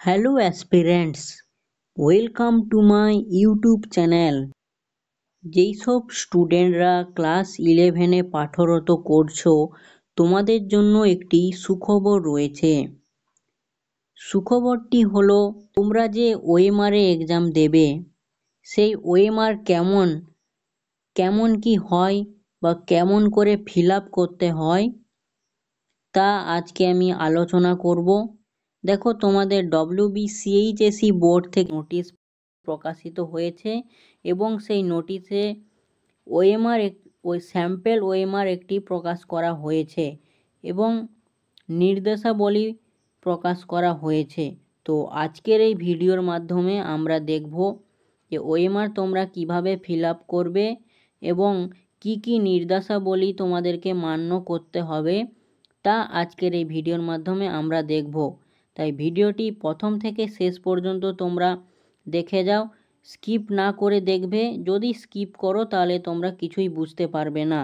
Hello aspirants, welcome to my YouTube channel. যেই সব স্টুডেন্টরা ক্লাস 11-এ পাঠরত করছো, তোমাদের জন্য একটি সুখবর রয়েছে। সুখবরটি হলো, তোমরা যে ওএমআর এক্সাম দেবে, সেই ওএমআর কেমন কি হয় বা কেমন করে ফিল আপ করতে হয় তা আজকে আমি আলোচনা করব। দেখো, তোমাদের WBCHSE বোর্ড থেকে নোটিশ প্রকাশিত হয়েছে এবং সেই নোটিশে ওএমআর ওই স্যাম্পেল ওএমআর একটি প্রকাশ করা হয়েছে এবং নির্দেশাবলী প্রকাশ করা হয়েছে। তো আজকের এই ভিডিওর মাধ্যমে আমরা দেখব যে ওএমআর তোমরা কিভাবে ফিল আপ করবে এবং কি কি নির্দেশাবলী তোমাদেরকে মান্য করতে হবে তা আজকের এই ভিডিওর মাধ্যমে আমরা দেখব। তাই ভিডিওটি প্রথম থেকে শেষ পর্যন্ত তোমরা দেখে যাও, স্কিপ না করে দেখবে। যদি স্কিপ করো তাহলে তোমরা কিছুই বুঝতে পারবে না।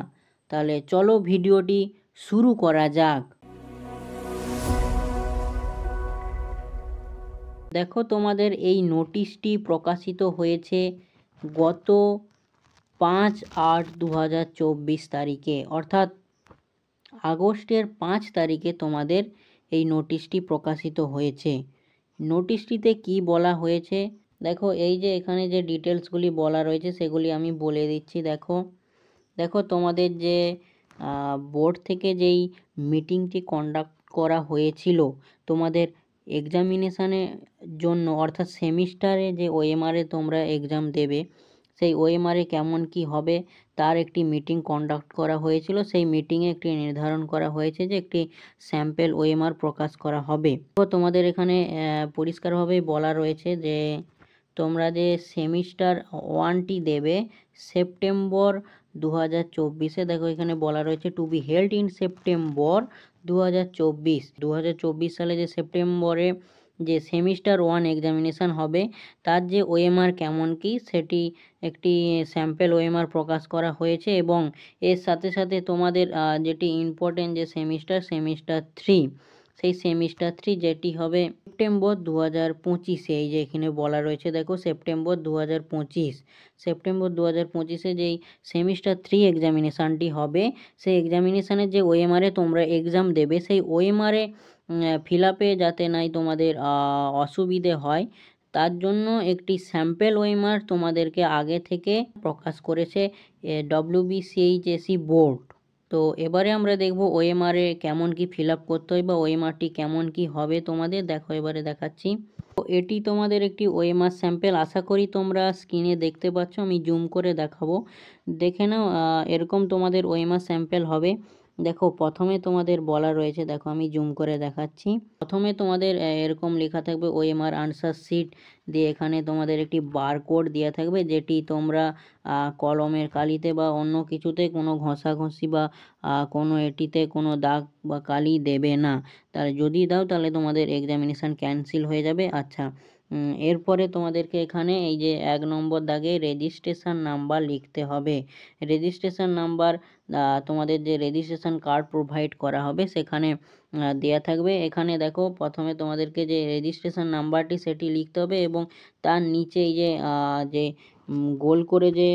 তাহলে চলো ভিডিওটি শুরু করা যাক। দেখো, তোমাদের এই নোটিশটি প্রকাশিত হয়েছে গত 5/8/2024 তারিখে, অর্থাৎ আগস্টের 5 তারিখে তোমাদের এই নোটিশটি প্রকাশিত হয়েছে। নোটিশটিতে কি বলা হয়েছে দেখো, এই যে এখানে যে ডিটেলসগুলি বলা রয়েছে সেগুলি আমি বলে দিচ্ছি। দেখো তোমাদের যে বোর্ড থেকে যেই মিটিংটি কন্ডাক্ট করা হয়েছিল তোমাদের এক্সামিনেশানের জন্য, অর্থাৎ সেমিস্টারে যে ওএমআরে তোমরা এক্সাম দেবে, সেই ওএমআরে কেমন কি হবে তার একটি মিটিং কন্ডাক্ট করা হয়েছিল। সেই মিটিংয়ে একটি নির্ধারণ করা হয়েছে যে একটি স্যাম্পেল ওএমআর প্রকাশ করা হবে। তো তোমাদের এখানে পরিষ্কারভাবেই বলা রয়েছে যে তোমরা যে সেমিস্টার 1টি দেবে সেপ্টেম্বর 2024-এ, দেখো এখানে বলা রয়েছে to be held in September 2024 সালে যে সেপ্টেম্বরে যে সেমিস্টার 1 এক্সামিনেশান হবে তার যে ওএমআর কেমন কি সেটি একটি স্যাম্পেল ওএমআর প্রকাশ করা হয়েছে। এবং এর সাথে সাথে তোমাদের যেটি ইম্পর্টেন্ট যে সেমিস্টার 3, সেই সেমিস্টার 3 যেটি হবে সেপ্টেম্বর 2025-এ, এই যে এখানে বলা রয়েছে দেখো সেপ্টেম্বর 2025-এ যেই সেমিস্টার 3 এক্সামিনেশানটি হবে, সেই এক্সামিনেশানের যে ওএমআরে তোমরা এক্সাম দেবে সেই ওএমআরে ফিল আপে যাতে নাই তোমাদের অসুবিধে হয় তার জন্য একটি স্যাম্পেল ওএমআর তোমাদেরকে আগে থেকে প্রকাশ করেছে WBCHSE বোর্ড। তো এবারে আমরা দেখব ওএমআরে কেমন কি ফিল আপ করতে হয় বা ওএমআরটি কেমন কি হবে তোমাদের। দেখো এবারে দেখাচ্ছি। তো এটি তোমাদের একটি ওএমআর স্যাম্পেল, আশা করি তোমরা স্ক্রিনে দেখতে পাচ্ছ, আমি জুম করে দেখাবো, দেখে নাও। এরকম তোমাদের ওএমআর স্যাম্পেল হবে। দেখো প্রথমে তোমাদের বলা রয়েছে, দেখো আমি জুম করে দেখাচ্ছি। প্রথমে তোমাদের এরকম লেখা থাকবে ওএমআর আনসার শিট দিয়ে, এখানে তোমাদের একটি বারকোড দেওয়া থাকবে যেটি তোমরা কলমের কালিতে বা অন্য কিছুতে কোনো ঘষাঘষি বা কোনো এটিতে কোনো দাগ বা কালি দেবে না। তাহলে যদি দাও তাহলে তোমাদের এক্সামিনেশান ক্যান্সেল হয়ে যাবে। আচ্ছা, এরপরে তোমাদেরকে এখানে এই যে 1 নম্বর দাগে রেজিস্ট্রেশন নাম্বার লিখতে হবে। রেজিস্ট্রেশন নাম্বার তোমাদের যে রেজিস্ট্রেশন কার্ড প্রোভাইড করা হবে সেখানে দেয়া থাকবে। এখানে দেখো প্রথমে তোমাদেরকে যে রেজিস্ট্রেশন নাম্বারটি সেটি লিখতে হবে এবং তার নিচে এই যে গোল করে যে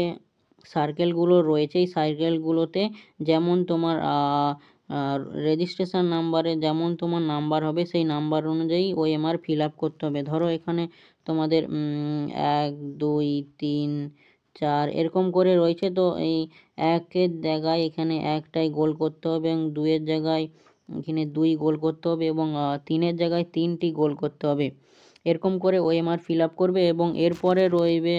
সার্কেলগুলো রয়েছে এই সার্কেলগুলোতে যেমন তোমার রেজিস্ট্রেশন নাম্বারে যেমন তোমার নাম্বার হবে সেই নাম্বার অনুযায়ী ওএমআর ফিল আপ করতে হবে। ধরো এখানে তোমাদের 1 2 3 4 এরকম করে রয়েছে, তো এই 1-এর জায়গায় এখানে 1টাই গোল করতে হবে এবং 2-এর জায়গায় এখানে 2 গোল করতে হবে এবং 3-এর জায়গায় 3টি গোল করতে হবে। এরকম করে ওএমআর ফিল আপ করবে এবং এরপরে রইবে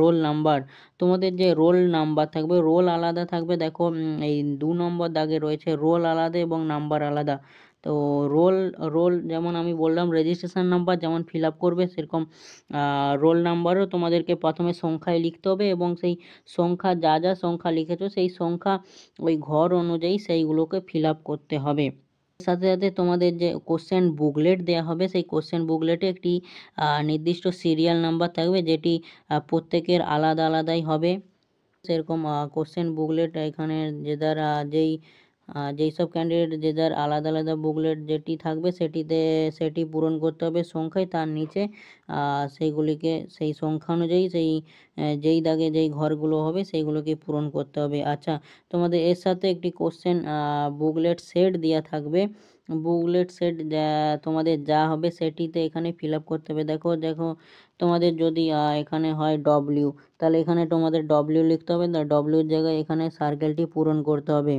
রোল নাম্বার। তোমাদের যে রোল নাম্বার থাকবে, রোল আলাদা থাকবে। দেখো এই 2 নম্বর দাগে রয়েছে রোল আলাদা এবং নাম্বার আলাদা। তো রোল যেমন আমি বললাম রেজিস্ট্রেশন নাম্বার যেমন ফিল আপ করবে সেরকম রোল নাম্বারও তোমাদেরকে প্রথমে সংখ্যায় লিখতে হবে এবং সেই সংখ্যা যা সংখ্যা লিখেছো সেই সংখ্যা ওই ঘর অনুযায়ী সেইগুলোকে ফিল আপ করতে হবে। সাথে সাথে তোমাদের যে কোশ্চেন বুকলেট দেওয়া হবে সেই কোশ্চেন বুকলেটে একটি নির্দিষ্ট সিরিয়াল নাম্বার থাকবে যেটি প্রত্যেকের আলাদা আলাদাই হবে। সেরকম কোশ্চেন বুকলেট এখানে যে দ্বারা যেই যেই সব ক্যান্ডিডেট যে যার আলাদা আলাদা বুকলেট যেটি থাকবে সেটি পূরণ করতে হবে সংখ্যায়, তার নিচে সেইগুলিকে সেই সংখ্যা অনুযায়ী যেই দাগে যেই ঘরগুলো হবে সেইগুলোকে পূরণ করতে হবে। আচ্ছা, তোমাদের এর সাথে একটি কোশ্চেন বুকলেট সেট দেওয়া থাকবে। বুকলেট সেট তোমাদের যা হবে সেটিতে এখানে ফিল আপ করতে হবে। দেখো দেখো তোমাদের যদি এখানে হয় ডব্লিউ, তাহলে এখানে তোমাদের ডব্লিউ লিখতে হবে, ডব্লিউর জায়গায় এখানে সার্কেলটি পূরণ করতে হবে।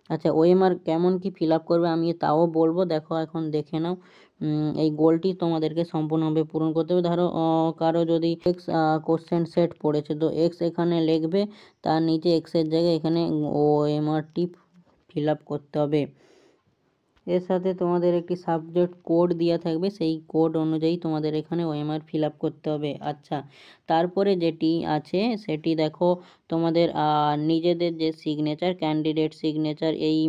আচ্ছা, ওএমআর কেমন কি ফিল আপ করবে আমি তাও বলবো, দেখো এখন দেখে নাও। এই গোলটি তোমাদেরকে সম্পূর্ণভাবে পূরণ করতে হবে। ধরো কারো যদি এক্স কোশ্চেন সেট পড়েছে, তো এক্স এখানে লিখবে, তার নিচে এক্সের জায়গায় এখানে ওএমআরটি ফিল আপ করতে হবে। এর সাথে তোমাদের একটি সাবজেক্ট কোড দেওয়া থাকবে, সেই কোড অনুযায়ী তোমাদের এখানে ওএমআর ফিল আপ করতে হবে। আচ্ছা, তারপরে যেটি আছে সেটি দেখো তোমাদের নিজেদের যে সিগনেচার, ক্যান্ডিডেট সিগনেচার, এই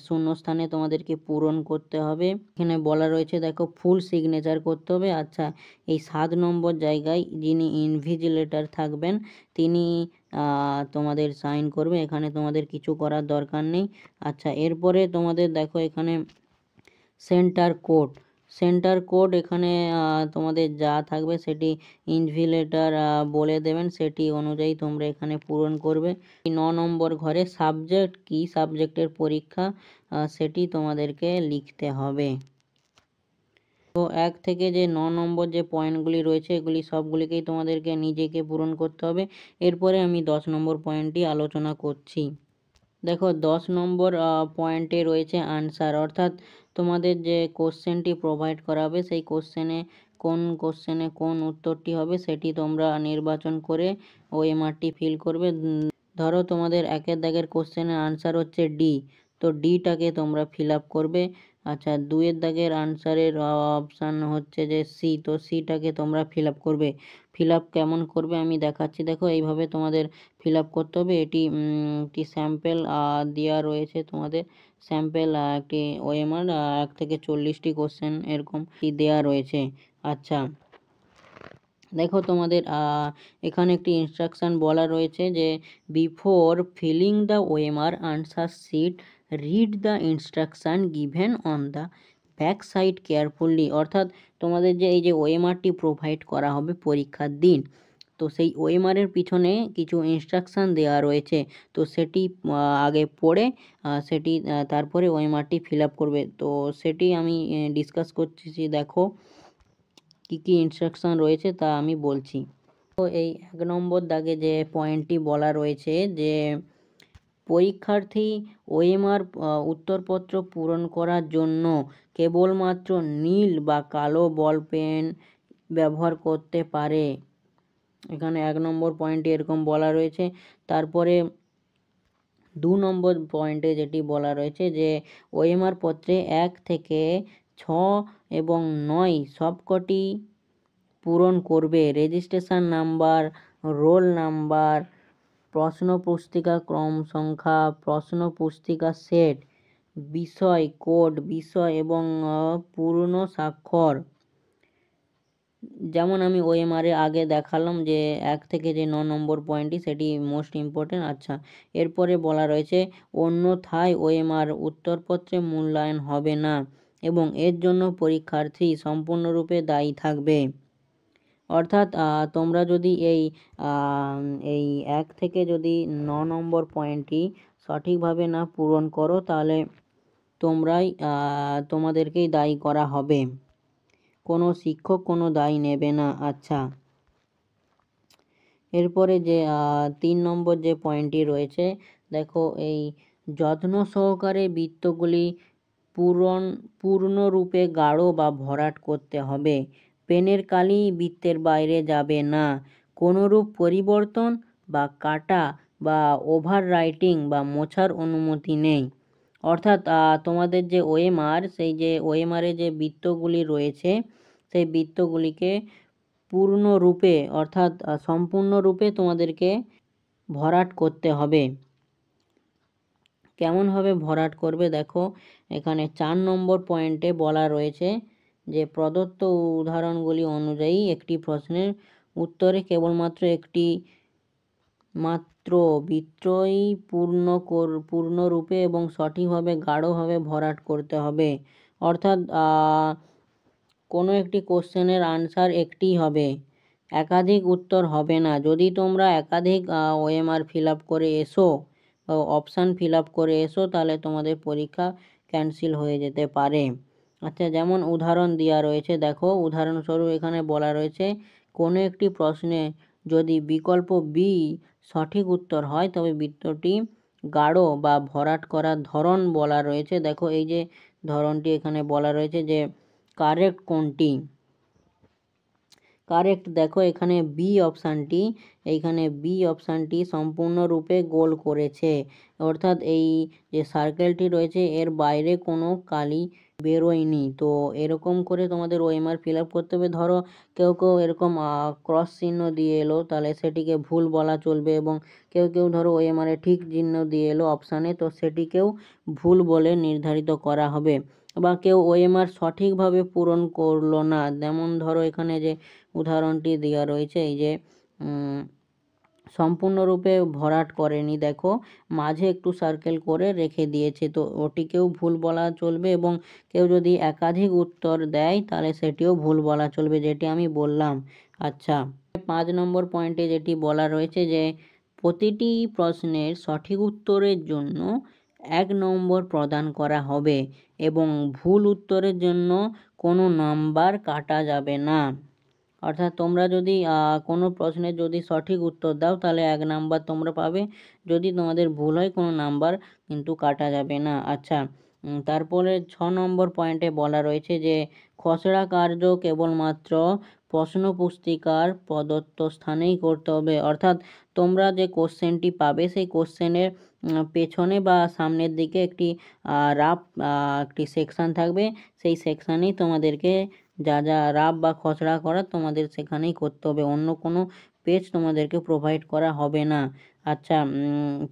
শূন্যস্থানে তোমাদেরকে পূরণ করতে হবে। এখানে বলা রয়েছে দেখো ফুল সিগনেচার করতে হবে। আচ্ছা, এই 7 নম্বর জায়গায় যিনি ইনভিজিলেটর থাকবেন তিনি তোমাদের সাইন করবে, এখানে তোমাদের কিছু করার দরকার নেই। আচ্ছা, এরপরে তোমাদের দেখো এখানে সেন্টার কোড এখানে তোমাদের যা থাকবে সেটি ইনভিজিলেটর বলে দেবেন, সেটি অনুযায়ী তোমরা এখানে পূরণ করবে। 9 নম্বর ঘরে সাবজেক্ট কি, সাবজেক্টের পরীক্ষা সেটি তোমাদেরকে লিখতে হবে। তো 1 থেকে যে 9 নম্বর যে পয়েন্টগুলি রয়েছে এগুলি সবগুলিকেই তোমাদেরকে নিজেকে পূরণ করতে হবে। এরপরে আমি 10 নম্বর পয়েন্টটি আলোচনা করছি। দেখো 10 নম্বর পয়েন্টে রয়েছে আনসার, অর্থাৎ তোমাদের যে কোশ্চেনটি প্রোভাইড করা হবে সেই কোশ্চেনে কোন উত্তরটি হবে সেটি তোমরা নির্বাচন করে ওএমআরটি ফিল করবে। ধরো তোমাদের 1 দাগের কোশ্চেনের আনসার হচ্ছে ডি, তো ডিটাকে তোমরা ফিল আপ করবে। আচ্ছা, 2 দাগের আনসারের অপশান হচ্ছে যে সি, তো সিটাকে তোমরা ফিল আপ করবে। ফিল আপ কেমন করবে আমি দেখাচ্ছি, দেখো এইভাবে তোমাদের ফিল আপ করতে হবে। একটি স্যাম্পেল দেওয়া রয়েছে, তোমাদের স্যাম্পেল একটি ওএমআর 1 থেকে 40টি কোশ্চেন এরকম দেওয়া রয়েছে। আচ্ছা, দেখো তোমাদের এখানে একটি ইনস্ট্রাকশান বলা রয়েছে যে before filling the OMR answer sheet read the instruction given on the back side carefully, অর্থাৎ তোমাদের যে এই যে ওএমআরটি প্রোভাইড করা হবে পরীক্ষার দিন, তো সেই ওএমআরের পিছনে কিছু ইনস্ট্রাকশান দেওয়া রয়েছে, তো সেটি আগে পড়ে সেটি তারপরে ওএমআরটি ফিল আপ করবে। তো সেটি আমি ডিসকাস করছি, দেখো কি কি ইনস্ট্রাকশন রয়েছে তা আমি বলছি। তো এই 1 নম্বর দাগে যে পয়েন্টটি বলা রয়েছে যে পরীক্ষার্থী ওএমআর উত্তরপত্র পূরণ করার জন্য কেবলমাত্র নীল বা কালো বল পেন ব্যবহার করতে পারে। এখানে 1 নম্বর পয়েন্টে এরকম বলা রয়েছে। তারপরে 2 নম্বর পয়েন্টে যেটি বলা রয়েছে যে ওএমআর পত্রে 1 থেকে 6 এবং 9 সবকটি পূরণ করবে। রেজিস্ট্রেশন নাম্বার, রোল নাম্বার, প্রশ্ন পুস্তিকা ক্রম সংখ্যা, প্রশ্ন পুস্তিকা সেট, বিষয় কোড, বিষয় এবং পূর্ণ স্বাক্ষর, যেমন আমি ওএমআরে আগে দেখালাম যে 1 থেকে যে 9 নম্বর পয়েন্টটি সেটি মোস্ট ইম্পর্টেন্ট। আচ্ছা, এরপরে বলা রয়েছে অন্যথায় ওএমআর উত্তরপত্রে মূল্যায়ন হবে না এবং এর জন্য পরীক্ষার্থী সম্পূর্ণরূপে দায়ী থাকবে। অর্থাৎ তোমরা যদি এই 1 থেকে যদি 9 নম্বর পয়েন্টটি সঠিকভাবে না পূরণ করো তাহলে তোমাদেরকেই দায়ী করা হবে, কোনো শিক্ষক কোনো দায়ী নেবে না। আচ্ছা, এরপরে যে 3 নম্বর যে পয়েন্টটি রয়েছে, দেখো এই যত্ন সহকারে বৃত্তগুলি পূর্ণরূপে গাঢ় বা ভরাট করতে হবে। পেনের কালি বৃত্তের বাইরে যাবে না। কোনোরূপ পরিবর্তন বা কাটা বা ওভার রাইটিং বা মোছার অনুমতি নেই। অর্থাৎ তোমাদের যে ওএমআর, সেই যে ওএমআরে যে বৃত্তগুলি রয়েছে সেই বৃত্তগুলিকে পূর্ণরূপে অর্থাৎ সম্পূর্ণরূপে তোমাদেরকে ভরাট করতে হবে। কেমনভাবে ভরাট করবে দেখো এখানে 4 নম্বর পয়েন্টে বলা রয়েছে যে প্রদত্ত উদাহরণগুলি অনুযায়ী একটি প্রশ্নের উত্তরে কেবলমাত্র একটি মাত্র বিত্রয়ী পূর্ণরূপে এবং সঠিকভাবে গাঢ়ভাবে ভরাট করতে হবে। অর্থাৎ কোনো একটি কোশ্চেনের আনসার একটিই হবে, একাধিক উত্তর হবে না। যদি তোমরা একাধিক ওএমআর ফিল আপ করে এসো, অপশান ফিল আপ করে এসো, তাহলে তোমাদের পরীক্ষা ক্যান্সেল হয়ে যেতে পারে। আচ্ছা, যেমন উদাহরণ দেওয়া রয়েছে, দেখো উদাহরণস্বরূপ এখানে বলা রয়েছে কোনো একটি প্রশ্নে যদি বিকল্প বি সঠিক উত্তর হয় তবে বৃত্তটি গাঢ় বা ভরাট করার ধরন বলা রয়েছে। দেখো এই যে ধরনটি এখানে বলা রয়েছে যে কারেক্ট কোনটি, কারেক্ট দেখো এখানে বি অপশানটি সম্পূর্ণরূপে গোল করেছে, অর্থাৎ এই যে সার্কেলটি রয়েছে এর বাইরে কোনো কালি বেরোয়নি। তো এরকম করে তোমাদের ওএমআর ফিল আপ করতে হবে। ধরো কেউ এরকম ক্রস চিহ্ন দিয়ে এলো, তাহলে সেটিকে ভুল বলা চলবে, এবং কেউ ধরো ওএমআরে ঠিক চিহ্ন দিয়ে এলো অপশানে, তো সেটিকেও ভুল বলে নির্ধারিত করা হবে। বা কেউ ওএমআর সঠিকভাবে পূরণ করলো না, যেমন ধরো এখানে যে উদাহরণটি দেওয়া রয়েছে, এই যে সম্পূর্ণরূপে ভরাট করেনি, দেখো মাঝে একটু সার্কেল করে রেখে দিয়েছে, তো ওটিকেও ভুল বলা চলবে। এবং কেউ যদি একাধিক উত্তর দেয় তাহলে সেটিও ভুল বলা চলবে, যেটি আমি বললাম। আচ্ছা, 5 নম্বর পয়েন্টে যেটি বলা রয়েছে যে প্রতিটি প্রশ্নের সঠিক উত্তরের জন্য 1 নম্বর প্রদান করা হবে এবং ভুল উত্তরের জন্য কোনো নাম্বার কাটা যাবে না। অর্থাৎ তোমরা যদি কোনো প্রশ্নের যদি সঠিক উত্তর দাও তাহলে 1 নাম্বার তোমরা পাবে, যদি তোমাদের ভুল হয় কোনো নাম্বার কিন্তু কাটা যাবে না। আচ্ছা, তারপরে 6 নম্বর পয়েন্টে বলা রয়েছে যে খসড়া কার্য কেবলমাত্র প্রশ্ন পুস্তিকার প্রদত্ত স্থানেই করতে হবে। অর্থাৎ তোমরা যে কোশ্চেনটি পাবে সেই কোশ্চেনের পেছনে বা সামনের দিকে একটি রাফ একটি সেকশান থাকবে, সেই সেকশানেই তোমাদেরকে যা রাফ বা খসড়া করা তোমাদের সেখানেই করতে হবে, অন্য কোনো পেজ তোমাদেরকে প্রোভাইড করা হবে না। আচ্ছা,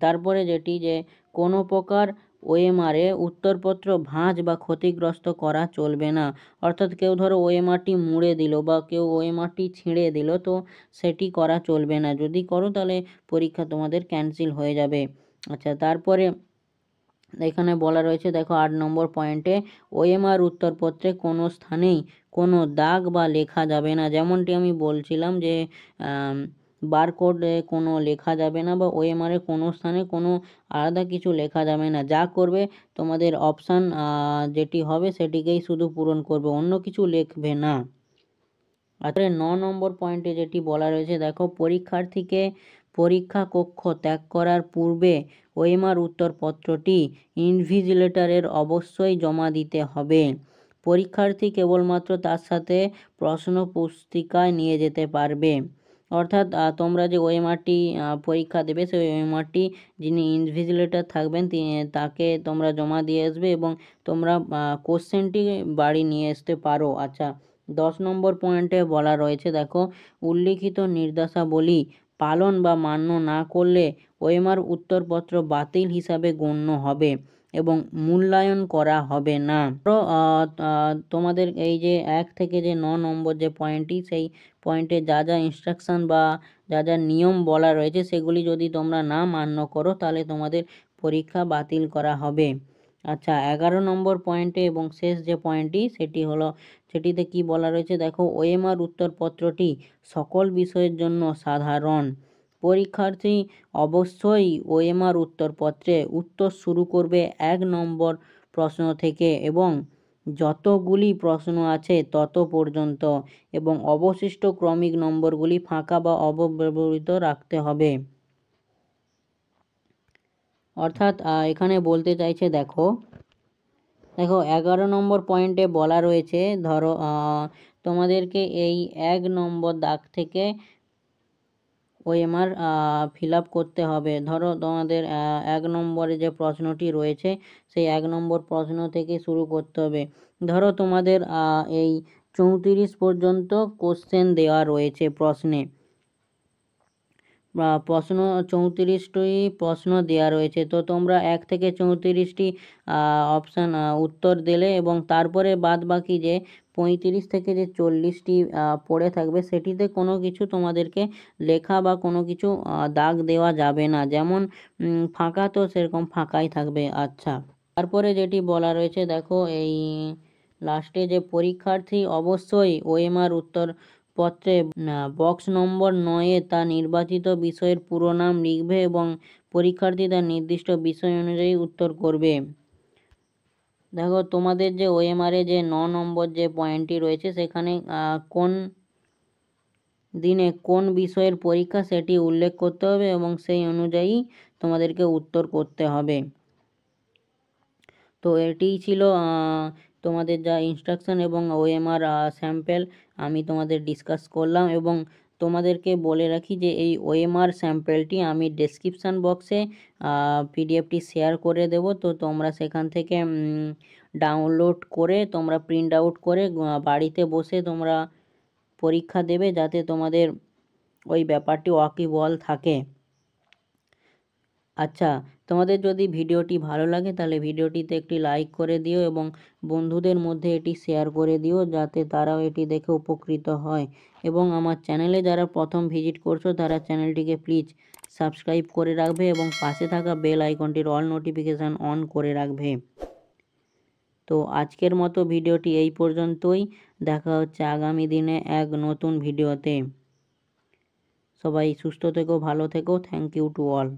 তারপরে যেটি যে কোনো প্রকার ওএমআরে উত্তরপত্র ভাঁজ বা ক্ষতিগ্রস্ত করা চলবে না। অর্থাৎ কেউ ধরো ওএমআরটি মুড়ে দিল বা কেউ ওএমআরটি ছিঁড়ে দিল, তো সেটি করা চলবে না। যদি করো তাহলে পরীক্ষা তোমাদের ক্যান্সেল হয়ে যাবে। আচ্ছা, তারপরে এখানে বলা রয়েছে, দেখো 8 নম্বর পয়েন্টে ওএমআর উত্তরপত্রে কোনো স্থানেই কোনো দাগ বা লেখা যাবে না। যেমনটি আমি বলছিলাম যে বারকোডে কোনো লেখা যাবে না, বা ওএমআরে কোনো স্থানে কোনো আলাদা কিছু লেখা যাবে না। যা করবে তোমাদের অপশান যেটি হবে সেটিকেই শুধু পূরণ করবে, অন্য কিছু লিখবে না। আর 9 নম্বর পয়েন্টে যেটি বলা রয়েছে, দেখো পরীক্ষার্থীকে পরীক্ষা কক্ষ ত্যাগ করার পূর্বে ওএমআর উত্তরপত্রটি ইনভিজিলেটরের অবশ্যই জমা দিতে হবে। পরীক্ষার্থী কেবলমাত্র তার সাথে প্রশ্ন পুস্তিকায় নিয়ে যেতে পারবে। অর্থাৎ তোমরা যে ওএমআরটি পরীক্ষা দেবে সেই ওএমআরটি যিনি ইনভিজিলেটর থাকবেন তাকে তোমরা জমা দিয়ে আসবে, এবং তোমরা কোশ্চেনটি বাড়ি নিয়ে আসতে পারো। আচ্ছা, 10 নম্বর পয়েন্টে বলা রয়েছে, দেখো উল্লিখিত নির্দেশাবলী পালন বা মান্য না করলে ওএমআর উত্তরপত্র বাতিল হিসাবে গণ্য হবে এবং মূল্যায়ন করা হবে না। তোমাদের এই যে 1 থেকে যে 9 নম্বর যে পয়েন্টটি, সেই পয়েন্টে যা ইনস্ট্রাকশান বা যা নিয়ম বলা রয়েছে সেগুলি যদি তোমরা না মান্য করো তাহলে তোমাদের পরীক্ষা বাতিল করা হবে। আচ্ছা, 11 নম্বর পয়েন্টে এবং শেষ যে পয়েন্টটি সেটিতে কি বলা রয়েছে, দেখো ওএমআর উত্তরপত্রটি সকল বিষয়ের জন্য সাধারণ। পরীক্ষার্থী অবশ্যই ওএমআর উত্তরপত্রে উত্তর শুরু করবে 1 নম্বর প্রশ্ন থেকে এবং যতগুলি প্রশ্ন আছে তত পর্যন্ত, এবং অবশিষ্ট ক্রমিক নম্বরগুলি ফাঁকা বা অব্যবহৃত রাখতে হবে। অর্থাৎ এখানে বলতে চাইছে, দেখো 11 নম্বর পয়েন্টে বলা রয়েছে, ধরো তোমাদেরকে এই 1 নম্বর দাগ থেকে ওএমআর ফিল আপ করতে হবে। ধরো তোমাদের 1 নম্বরে যে প্রশ্নটি রয়েছে সেই 1 নম্বর প্রশ্ন থেকে শুরু করতে হবে। ধরো তোমাদের এই 34 পর্যন্ত কোশ্চেন দেওয়া রয়েছে প্রশ্নে, প্রশ্ন 34টি প্রশ্ন দেওয়া রয়েছে। তো তোমরা 1 থেকে 34টি অপশান উত্তর দিলে এবং তারপরে বাদবাকি যে 35 থেকে যে 40টি পড়ে থাকবে সেটিতে কোনো কিছু তোমাদেরকে লেখা বা কোনো কিছু দাগ দেওয়া যাবে না। যেমন ফাঁকা তো সেরকম ফাঁকাই থাকবে। আচ্ছা, তারপরে যেটি বলা রয়েছে দেখো, এই লাস্টে যে পরীক্ষার্থী অবশ্যই ওএমআর উত্তরপত্রে বক্স নম্বর 9-এ তার নির্বাচিত বিষয়ের পুরো নাম লিখবে এবং পরীক্ষার্থী তার নির্দিষ্ট বিষয় অনুযায়ী উত্তর করবে। দেখো তোমাদের যে ওএমআরে যে 9 নম্বর যে পয়েন্টটি রয়েছে সেখানে কোন দিনে কোন বিষয়ের পরীক্ষা সেটি উল্লেখ করতে হবে এবং সেই অনুযায়ী তোমাদেরকে উত্তর করতে হবে। তো এটিই ছিল তোমাদের যা ইনস্ট্রাকশন এবং ওএমআর স্যাম্পেল আমি তোমাদের ডিসকাস করলাম। এবং তোমাদেরকে বলে রাখি যে এই ওএমআর স্যাম্পেলটি আমি ডেসক্রিপশান বক্সে পিডিএফটি শেয়ার করে দেব। তো তোমরা সেখান থেকে ডাউনলোড করে তোমরা প্রিন্ট আউট করে বাড়িতে বসে তোমরা পরীক্ষা দেবে, যাতে তোমাদের ওই ব্যাপারটি ওয়াকিবহাল থাকে। আচ্ছা, তোমাদের যদি ভিডিওটি ভালো লাগে তাহলে ভিডিওটিতে একটি লাইক করে দিও এবং বন্ধুদের মধ্যে এটি শেয়ার করে দিও, যাতে তারাও এটি দেখে উপকৃত হয়। এবং আমার চ্যানেলে যারা প্রথম ভিজিট করছো তারা চ্যানেলটিকে প্লিজ সাবস্ক্রাইব করে রাখবে এবং পাশে থাকা বেল আইকনটির অল নোটিফিকেশান অন করে রাখবে। তো আজকের মতো ভিডিওটি এই পর্যন্তই। দেখা হচ্ছে আগামী দিনে এক নতুন ভিডিওতে। সবাই সুস্থ থেকো, ভালো থেকো। Thank you to all.